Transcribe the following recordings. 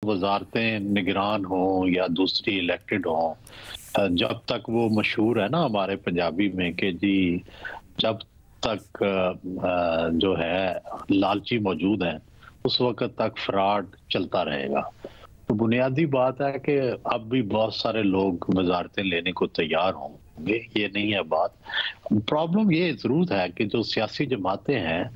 वजारतें निगरान हों या दूसरी इलेक्टेड हों, जब तक वो मशहूर है ना हमारे पंजाबी में कि जी जब तक जो है लालची मौजूद हैं उस वक्त तक फ्रॉड चलता रहेगा। तो बुनियादी बात है कि अब भी बहुत सारे लोग वजारतें लेने को तैयार होंगे, ये नहीं है बात। प्रॉब्लम ये जरूर है कि जो सियासी जमातें हैं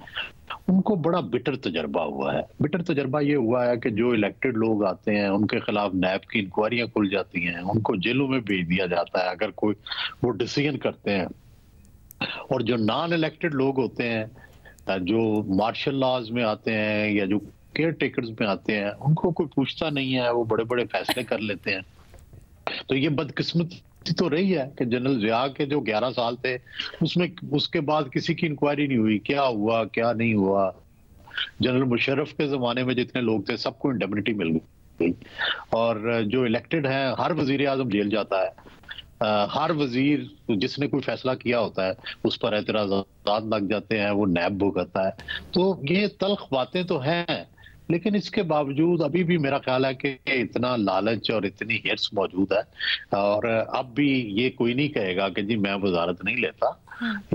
उनको बड़ा बिटर तजर्बा हुआ है। बिटर तजर्बा ये हुआ है कि जो इलेक्टेड लोग आते हैं उनके खिलाफ नैब की इंक्वायरियां खुल जाती हैं, उनको जेलों में भेज दिया जाता है अगर कोई वो डिसीजन करते हैं। और जो नॉन इलेक्टेड लोग होते हैं, जो मार्शल लॉज में आते हैं या जो केयर टेकर्स में आते हैं, उनको कोई पूछता नहीं है, वो बड़े बड़े फैसले कर लेते हैं। तो ये बदकिस्मती तो रही है कि जनरल जिया के जो 11 साल थे उसमें उसके बाद किसी की इंक्वायरी नहीं हुई, क्या हुआ क्या नहीं हुआ। जनरल मुशर्रफ के जमाने में जितने लोग थे सबको इंडेमनिटी मिल गई, और जो इलेक्टेड हैं हर वजीर आजम जेल जाता है। हर वजीर जिसने कोई फैसला किया होता है उस पर एतराज़ात लग जाते हैं, वो नैब भुगतता है। तो ये तल्ख बातें तो हैं, लेकिन इसके बावजूद अभी भी मेरा ख्याल है कि इतना लालच और इतनी हिर्स मौजूद है, और अब भी ये कोई नहीं कहेगा कि जी मैं वजारत नहीं लेता।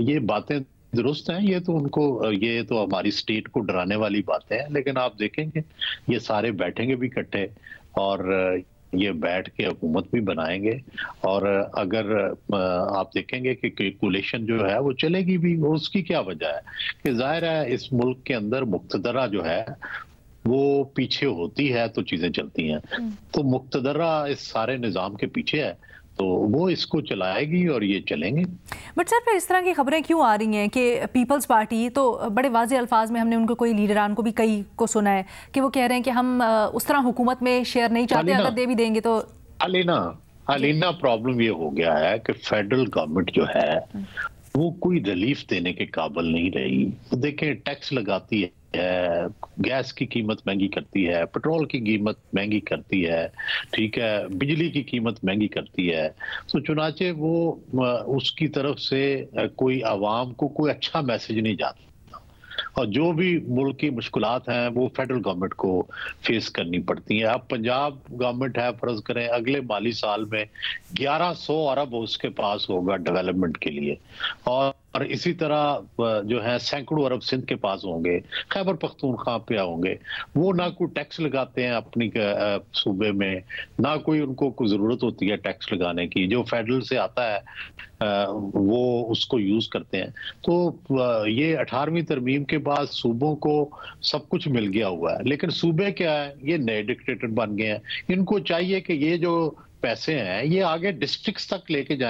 ये बातें दुरुस्त हैं, ये तो उनको, ये तो हमारी स्टेट को डराने वाली बातें हैं। लेकिन आप देखेंगे ये सारे बैठेंगे भी इकट्ठे और ये बैठ के हुकूमत भी बनाएंगे, और अगर आप देखेंगे कि कैलकुलेशन जो है वो चलेगी भी। और उसकी क्या वजह है कि जाहिर है इस मुल्क के अंदर मुक्तदरा जो है वो पीछे होती है तो चीजें चलती हैं। तो मुक्तदरा इस सारे निजाम के पीछे है, तो वो इसको चलाएगी और ये चलेंगे। बट सर फिर इस तरह की खबरें क्यों आ रही हैं कि पीपल्स पार्टी तो बड़े वाज़े अल्फाज में हमने उनको कोई लीडरान को भी कई को सुना है कि वो कह रहे हैं कि हम उस तरह हुकूमत में शेयर नहीं चाहते, अगर दे भी देंगे तो। अलीना प्रॉब्लम ये हो गया है कि फेडरल गवर्नमेंट जो है वो कोई रिलीफ देने के काबिल नहीं रही। तो देखें टैक्स लगाती है, गैस की कीमत महंगी करती है, पेट्रोल की कीमत महंगी करती है, ठीक है, बिजली की कीमत महंगी करती है। तो चुनाचे वो उसकी तरफ से कोई आवाम को कोई अच्छा मैसेज नहीं जाता, और जो भी मुल्क की मुश्किलात हैं वो फेडरल गवर्नमेंट को फेस करनी पड़ती हैं। अब पंजाब गवर्नमेंट है, फर्ज करें अगले माली साल में 1100 अरब उसके पास होगा डेवलपमेंट के लिए, और इसी तरह जो है सैकड़ों अरब सिंध के पास होंगे, खैबर पख्तूनख्वा पे होंगे। वो ना कोई टैक्स लगाते हैं अपनी सूबे में, ना कोई उनको कोई जरूरत होती है टैक्स लगाने की। जो फेडरल से आता है वो उसको यूज करते हैं। तो ये 18वीं तरमीम के बाद सूबों को सब कुछ मिल गया हुआ है, लेकिन सूबे क्या है, ये नए डिक्टेटर बन गए हैं। इनको चाहिए कि ये जो पैसे हैं ये आगे डिस्ट्रिक्ट्स तक लेके जाएं।